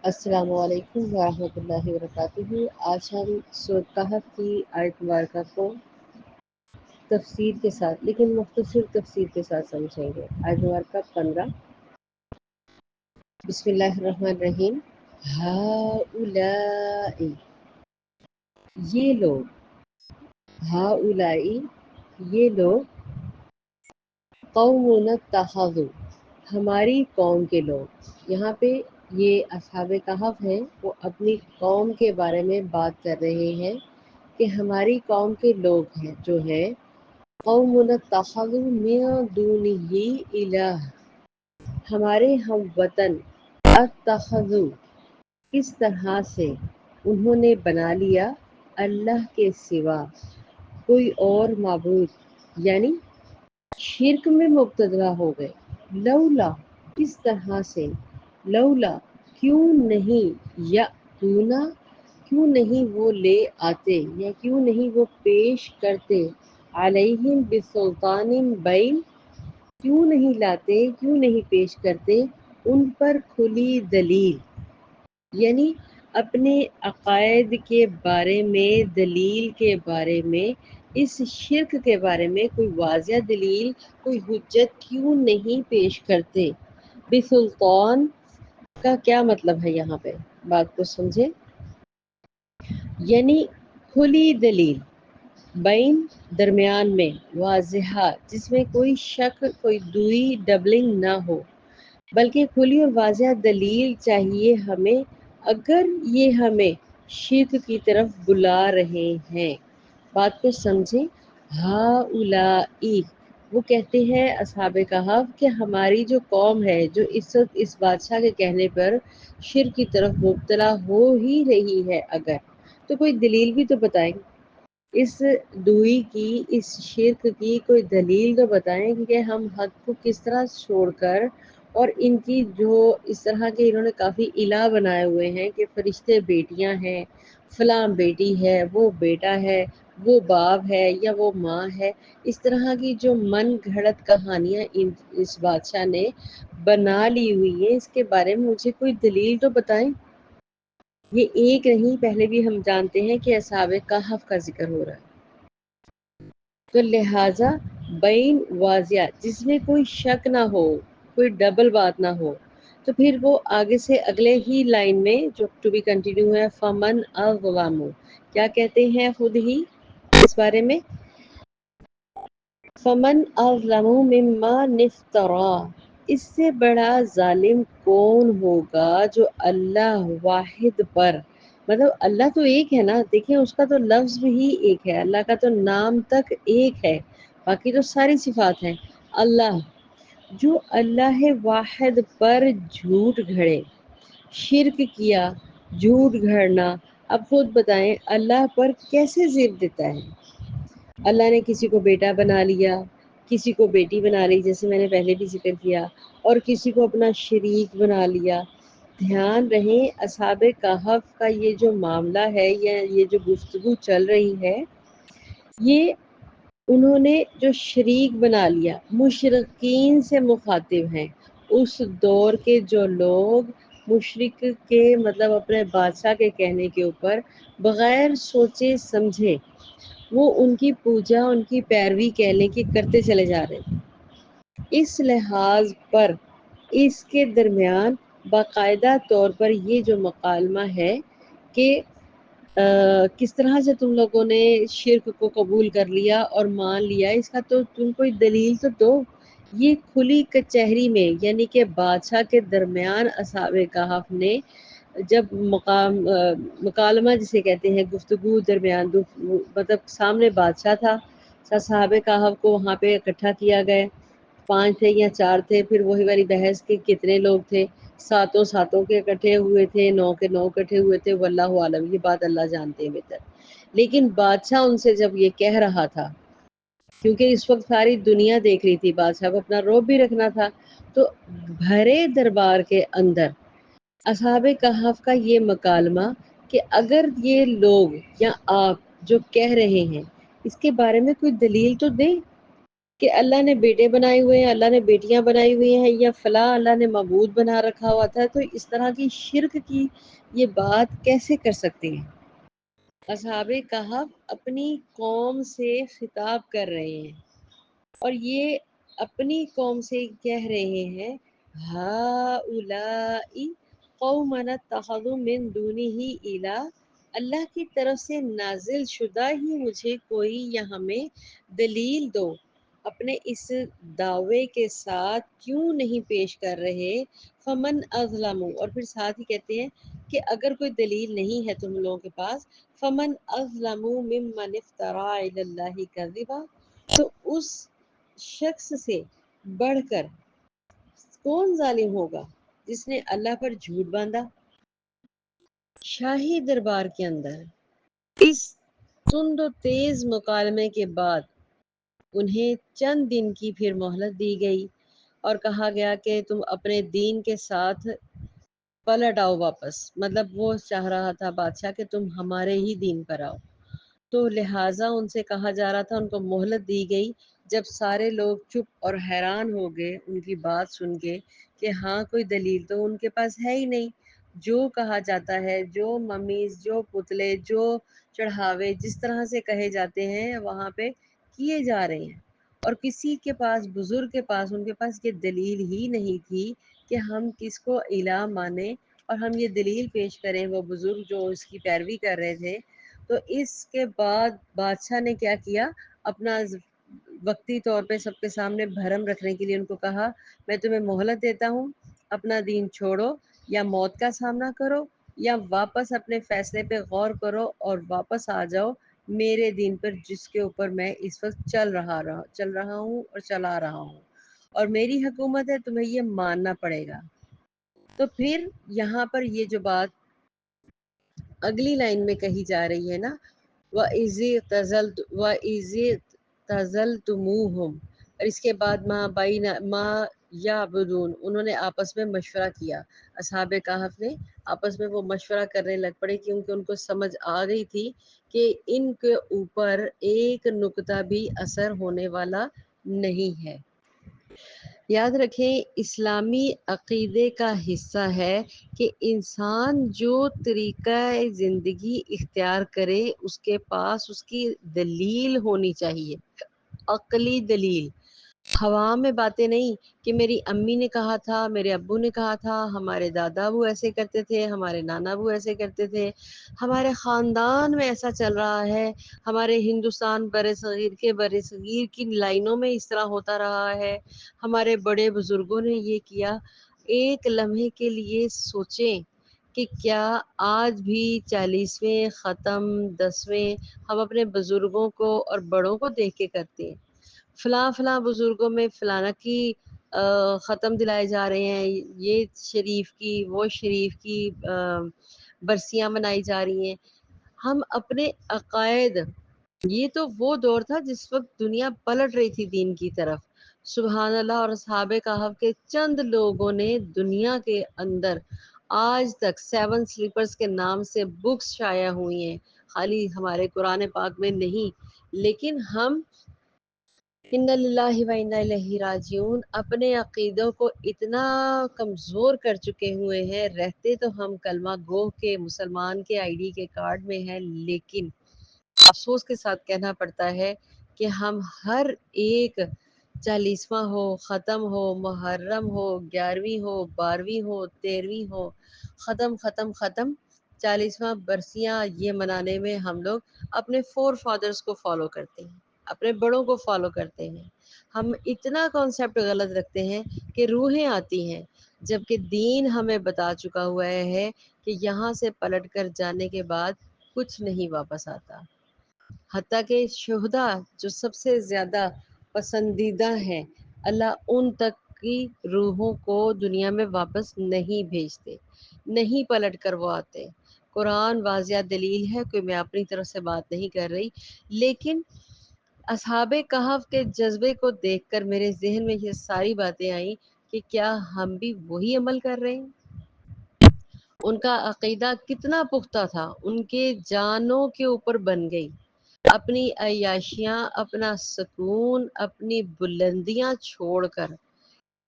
السلام علیکم ورحمۃ اللہ وبرکاتہ۔ آج ہم سورۃ کہف کی آیت مبارکہ کو تفسیر کے ساتھ لیکن مختصر تفسیر کے ساتھ سمجھیں گے۔ آیت مبارکہ 15۔ بسم اللہ الرحمن الرحیم۔ ہؤلاء، یہ لوگ، ہؤلاء یہ لوگ، قوم اتخذوا ہماری قوم کے لوگ۔ یہاں پہ یہ اصحاب کہف ہیں، وہ اپنی قوم کے بارے میں بات کر رہے ہیں کہ ہماری قوم کے لوگ ہیں جو ہے قوم اتخذوا من دونہ الہ، ہمارے ہم وطن اتخذوا کس طرح سے انہوں نے بنا لیا اللہ کے سوا کوئی اور معبود، یعنی شرک میں مبتلا ہو گئے۔ لولا کس طرح سے، لولا کیوں نہیں، یاتونا کیوں نہیں وہ لے آتے یا کیوں نہیں وہ پیش کرتے، علیہم بسلطان بین کیوں نہیں لاتے، کیوں نہیں پیش کرتے ان پر کھلی دلیل، یعنی اپنے عقائد کے بارے میں، دلیل کے بارے میں، اس شرک کے بارے میں کوئی واضح دلیل، کوئی حجت کیوں نہیں پیش کرتے۔ بسلطان کا کیا مطلب ہے یہاں پہ، بات کو سمجھے، یعنی کھلی دلیل، بین درمیان میں، واضحہ جس میں کوئی شک، کوئی دوئی ڈبلنگ نہ ہو، بلکہ کھلی اور واضح دلیل چاہیے ہمیں اگر یہ ہمیں شرک کی طرف بلا رہے ہیں۔ بات کو سمجھیں۔ ہؤلاء وہ کہتے ہیں اصحاب کہف کہ ہماری جو قوم ہے جو اس وقت اس بادشاہ کے کہنے پر شرک کی طرف مبتلا ہو ہی رہی ہے، اگر تو کوئی دلیل بھی تو بتائیں، اس دوئی کی، اس شرک کی کوئی دلیل تو بتائیں کہ ہم حق کو کس طرح چھوڑ کر، اور ان کی جو اس طرح کے انہوں نے کافی الہ بنائے ہوئے ہیں کہ فرشتے بیٹیاں ہیں، فلاں بیٹی ہے، وہ بیٹا ہے، وہ باپ ہے یا وہ ماں ہے، اس طرح کی جو من گھڑت کہانیاں اس بادشاہ نے بنا لی ہوئی ہیں، اس کے بارے میں مجھے کوئی دلیل تو بتائیں۔ یہ ایک نہیں، پہلے بھی ہم جانتے ہیں کہ اصحاب کہف کا ذکر ہو رہا ہے، تو لہٰذا بین واضح جس میں کوئی شک نہ ہو، کوئی ڈبل بات نہ ہو، تو پھر وہ آگے سے اگلے ہی لائن میں جو ٹو بی کنٹینیو ہے، فمن اظلم کیا کہتے ہیں خود ہی اس بارے میں، فمن اظلم ممن افترا اس سے بڑا ظالم کون ہوگا جو اللہ واحد پر، مطلب اللہ تو ایک ہے نا، دیکھیں اس کا تو لفظ بھی ایک ہے، اللہ کا تو نام تک ایک ہے، باقی تو ساری صفات ہیں۔ اللہ جو اللہ واحد پر جھوٹ گھڑے، شرک کیا، جھوٹ گھڑنا، اب خود بتائیں اللہ پر کیسے ضد دیتا ہے۔ اللہ نے کسی کو بیٹا بنا لیا، کسی کو بیٹی بنا لی، جیسے میں نے پہلے بھی ذکر کیا، اور کسی کو اپنا شریک بنا لیا۔ دھیان رہے اصحاب کہف کا یہ جو معاملہ ہے یا یہ جو گفتگو چل رہی ہے، یہ انہوں نے جو شریک بنا لیا، مشرکین سے مخاطب ہیں، اس دور کے جو لوگ مشرک کے مطلب اپنے بادشاہ کے کہنے کے اوپر بغیر سوچے سمجھے وہ ان کی پوجا، ان کی پیروی کہہ لیں کہ کرتے چلے جا رہے تھے۔ اس لحاظ پر اس کے درمیان باقاعدہ طور پر یہ جو مکالمہ ہے کہ کس طرح سے تم لوگوں نے شرک کو قبول کر لیا اور مان لیا، اس کا تو تم کوئی دلیل تو دو۔ یہ کھلی کچہری میں، یعنی کہ بادشاہ کے درمیان اصحاب کہف نے جب مکالمہ جسے کہتے ہیں گفتگو درمیان، مطلب سامنے بادشاہ تھا، صحابہ کہف کو وہاں پہ اکٹھا کیا گیا، 5 تھے یا 4 تھے، پھر وہی والی بحث کے کتنے لوگ تھے، ساتوں کے اکٹھے ہوئے تھے، 9 کے 9 اکٹھے ہوئے تھے، واللہ عالم، یہ بات اللہ جانتے ہیں بہتر۔ لیکن بادشاہ ان سے جب یہ کہہ رہا تھا، کیونکہ اس وقت ساری دنیا دیکھ رہی تھی، بادشاہ کو اپنا رعب بھی رکھنا تھا، تو بھرے دربار کے اندر اصحاب کہف کا یہ مکالمہ کہ اگر یہ لوگ یا آپ جو کہہ رہے ہیں اس کے بارے میں کوئی دلیل تو دیں کہ اللہ نے بیٹے بنائے ہوئے ہیں، اللہ نے بیٹیاں بنائی ہوئی ہیں، یا فلاں اللہ نے معبود بنا رکھا ہوا تھا، تو اس طرح کی شرک کی یہ بات کیسے کر سکتے ہیں؟ اصحاب کہف اپنی قوم سے خطاب کر رہے ہیں، اور یہ اپنی قوم سے کہہ رہے ہیں، ہَؤُلَاءِ قَوْمُنَا اتَّخَذُوا مِن دُونِهِ إِلَٰهَ، اللہ کی طرف سے نازل شدہ ہی مجھے کوئی یا ہمیں دلیل دو۔ اپنے اس دعوے کے ساتھ کیوں نہیں پیش کر رہے؟ فمن اظلم، اور پھر ساتھ ہی کہتے ہیں کہ اگر کوئی دلیل نہیں ہے تم لوگوں کے پاس، فمن اظلم ممن افترى علی اللہ کذبا، تو اس شخص سے بڑھ کر کون ظالم ہوگا جس نے اللہ پر جھوٹ باندھا۔ شاہی دربار کے اندر اس تند و تیز مکالمے کے بعد انہیں چند دن کی پھر مہلت دی گئی، اور کہا گیا کہ تم اپنے دین کے ساتھ پلٹ آؤ واپس، مطلب وہ چاہ رہا تھا بادشاہ کہ تم ہمارے ہی دین پر آؤ، تو لہٰذا ان سے کہا جا رہا تھا، ان کو مہلت دی گئی۔ جب سارے لوگ چپ اور حیران ہو گئے ان کی بات سن کے کہ ہاں کوئی دلیل تو ان کے پاس ہے ہی نہیں، جو کہا جاتا ہے، جو ممیز، جو پتلے، جو چڑھاوے جس طرح سے کہے جاتے ہیں وہاں پہ کیے جا رہے ہیں، اور کسی کے پاس، بزرگ کے پاس، ان کے پاس یہ دلیل ہی نہیں تھی کہ ہم کس کو الہ مانیں اور ہم یہ دلیل پیش کریں۔ وہ بزرگ جو اس کی پیروی کر رہے تھے، تو اس کے بعد بادشاہ نے کیا کیا، اپنا وقتی طور پہ سب کے سامنے بھرم رکھنے کے لیے ان کو کہا، میں تمہیں مہلت دیتا ہوں، اپنا دین چھوڑو، یا موت کا سامنا کرو، یا واپس اپنے فیصلے پہ غور کرو اور واپس آ جاؤ میرے دین پر جس کے اوپر میں اس وقت چل رہا ہوں اور چلا رہا ہوں، اور میری حکومت ہے، تمہیں یہ ماننا پڑے گا۔ تو پھر یہاں پر یہ جو بات اگلی لائن میں کہی جا رہی ہے نا، وَإِذِ اعْتَزَلْتُمُوهُمْ، اور اس کے بعد ما یعبدون، انہوں نے آپس میں مشورہ کیا، اصحاب کہف نے آپس میں وہ مشورہ کرنے لگ پڑے، کیونکہ ان کو سمجھ آ گئی تھی کہ ان کے اوپر ایک نقطہ بھی اثر ہونے والا نہیں ہے۔ یاد رکھیں اسلامی عقیدے کا حصہ ہے کہ انسان جو طریقہ زندگی اختیار کرے اس کے پاس اس کی دلیل ہونی چاہیے، عقلی دلیل، ہوا میں باتیں نہیں کہ میری امی نے کہا تھا، میرے ابو نے کہا تھا، ہمارے دادا ابو ایسے کرتے تھے، ہمارے نانا ابو ایسے کرتے تھے، ہمارے خاندان میں ایسا چل رہا ہے، ہمارے ہندوستان بر صغیر کی لائنوں میں اس طرح ہوتا رہا ہے، ہمارے بڑے بزرگوں نے یہ کیا۔ ایک لمحے کے لیے سوچیں کہ کیا آج بھی 40ویں ختم 10ویں ہم اپنے بزرگوں کو اور بڑوں کو دیکھ کے کرتے ہیں؟ فلاں بزرگوں میں فلانا کی ختم دلائے جا رہے ہیں، یہ شریف کی، وہ شریف کی برسیاں منائی جا رہی ہیں۔ ہم اپنے عقائد، یہ تو وہ دور تھا جس وقت دنیا پلٹ رہی تھی دین کی طرف، سبحان اللہ، اور اصحاب کہف کے چند لوگوں نے دنیا کے اندر آج تک 7 سلیپرز کے نام سے بکس شائع ہوئی ہیں، خالی ہمارے قرآن پاک میں نہیں، لیکن ہم انا للہ و انا الیہ راجعون اپنے عقیدوں کو اتنا کمزور کر چکے ہوئے ہیں، رہتے تو ہم کلمہ گو کے مسلمان کے آئی ڈی کے کارڈ میں ہیں، لیکن افسوس کے ساتھ کہنا پڑتا ہے کہ ہم ہر ایک 40واں ہو، ختم ہو، محرم ہو، 11ویں ہو، 12ویں ہو، 13ویں ہو، ختم ختم ختم 40واں برسیاں یہ منانے میں ہم لوگ اپنے فور فادرز کو فالو کرتے ہیں، اپنے بڑوں کو فالو کرتے ہیں۔ ہم اتنا کانسیپٹ غلط رکھتے ہیں کہ روحیں آتی ہیں، جبکہ دین ہمیں بتا چکا ہوا ہے کہ یہاں سے پلٹ کر جانے کے بعد کچھ نہیں واپس آتا، حتیٰ کہ شہداء جو سب سے زیادہ پسندیدہ ہیں، اللہ ان تک کی روحوں کو دنیا میں واپس نہیں بھیجتے، نہیں پلٹ کر وہ آتے۔ قرآن واضح دلیل ہے، کوئی میں اپنی طرف سے بات نہیں کر رہی، لیکن اصحاب کہف کے جذبے کو دیکھ کر میرے ذہن میں یہ ساری باتیں آئیں کہ کیا ہم بھی وہی عمل کر رہے ہیں؟ ان کا عقیدہ کتنا پختہ تھا، ان کے جانوں کے اوپر بن گئی، اپنی عیاشیاں، اپنا سکون، اپنی بلندیاں چھوڑ کر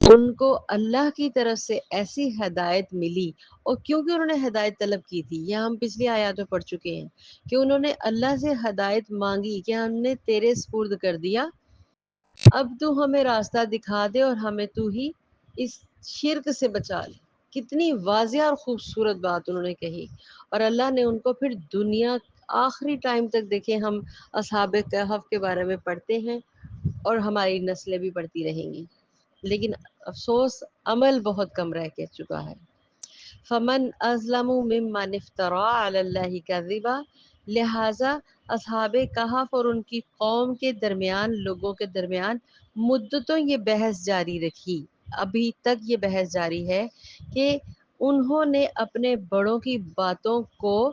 ان کو اللہ کی طرف سے ایسی ہدایت ملی، اور کیونکہ انہوں نے ہدایت طلب کی تھی، یہ ہم پچھلی آیات میں پڑھ چکے ہیں کہ انہوں نے اللہ سے ہدایت مانگی کہ ہم نے تیرے سپرد کر دیا، اب تو ہمیں راستہ دکھا دے اور ہمیں تو ہی اس شرک سے بچا لے۔ کتنی واضح اور خوبصورت بات انہوں نے کہی، اور اللہ نے ان کو پھر دنیا آخری ٹائم تک، دیکھیں ہم اصحاب کہف کے بارے میں پڑھتے ہیں اور ہماری نسلیں بھی پڑھتی رہیں گی، لیکن افسوس عمل بہت کم رہ کے چکا ہے۔ فمن ازلم ممن افترا علی اللہ کذبا، لہٰذا اصحاب کہف اور ان کی قوم کے درمیان، لوگوں کے درمیان مدتوں یہ بحث جاری رکھی، ابھی تک یہ بحث جاری ہے کہ انہوں نے اپنے بڑوں کی باتوں کو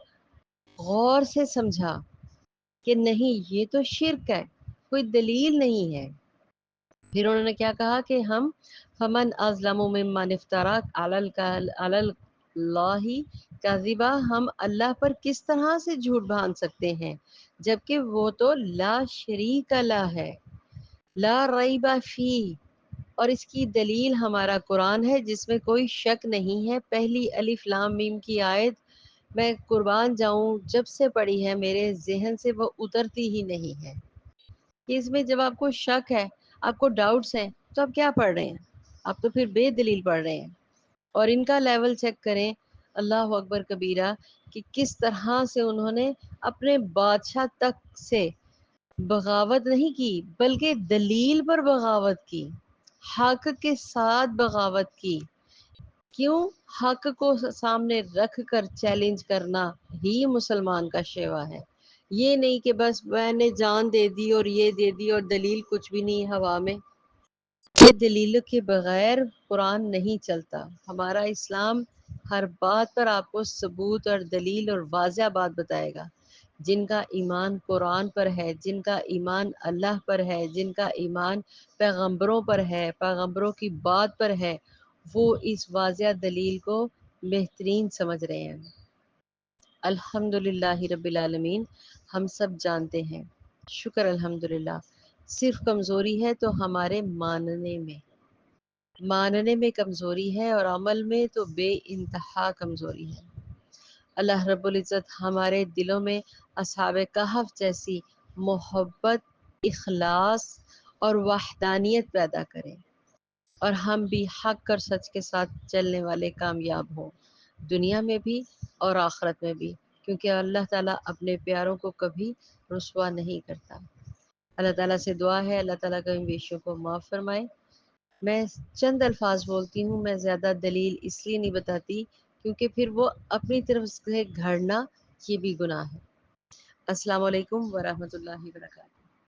غور سے سمجھا کہ نہیں یہ تو شرک ہے، کوئی دلیل نہیں ہے۔ پھر انہوں نے کیا کہا کہ ہم فمن ازلم ممن افترا علی اللہ کذبا، ہم اللہ پر کس طرح سے جھوٹ باندھ سکتے ہیں جبکہ وہ تو لا شریک لہ ہے، لا ریب فیہ، اور اس کی دلیل ہمارا قرآن ہے جس میں کوئی شک نہیں ہے۔ پہلی الف لام میم کی آیت میں قربان جاؤں جب سے پڑھی ہے میرے ذہن سے وہ اترتی ہی نہیں ہے کہ اس میں جب آپ کو شک ہے، آپ کو ڈاؤٹس ہیں، تو آپ کیا پڑھ رہے ہیں؟ آپ تو پھر بے دلیل پڑھ رہے ہیں۔ اور ان کا لیول چیک کریں، اللہ اکبر کبیرہ، کہ کس طرح سے انہوں نے اپنے بادشاہ تک سے بغاوت نہیں کی بلکہ دلیل پر بغاوت کی، حق کے ساتھ بغاوت کی۔ کیوں؟ حق کو سامنے رکھ کر چیلنج کرنا ہی مسلمان کا شیوا ہے، یہ نہیں کہ بس میں نے جان دے دی اور یہ دے دی اور دلیل کچھ بھی نہیں ہوا میں۔ یہ دلیل کے بغیر قرآن نہیں چلتا۔ ہمارا اسلام ہر بات پر آپ کو ثبوت اور دلیل اور واضح بات بتائے گا۔ جن کا ایمان قرآن پر ہے، جن کا ایمان اللہ پر ہے، جن کا ایمان پیغمبروں پر ہے، پیغمبروں کی بات پر ہے، وہ اس واضح دلیل کو بہترین سمجھ رہے ہیں۔ الحمدللہ رب العالمین، ہم سب جانتے ہیں، شکر الحمدللہ، صرف کمزوری ہے تو ہمارے ماننے میں کمزوری ہے، اور عمل میں تو بے انتہا کمزوری ہے۔ اللہ رب العزت ہمارے دلوں میں اصحاب کہف جیسی محبت، اخلاص اور وحدانیت پیدا کرے، اور ہم بھی حق اور سچ کے ساتھ چلنے والے کامیاب ہوں، دنیا میں بھی اور آخرت میں بھی، کیونکہ اللہ تعالیٰ اپنے پیاروں کو کبھی رسوا نہیں کرتا۔ اللہ تعالیٰ سے دعا ہے اللہ تعالیٰ کا ان بیشوں کو معاف فرمائے۔ میں چند الفاظ بولتی ہوں، میں زیادہ دلیل اس لیے نہیں بتاتی کیونکہ پھر وہ اپنی طرف سے گھڑنا یہ بھی گناہ ہے۔ السلام علیکم ورحمۃ اللہ وبرکاتہ۔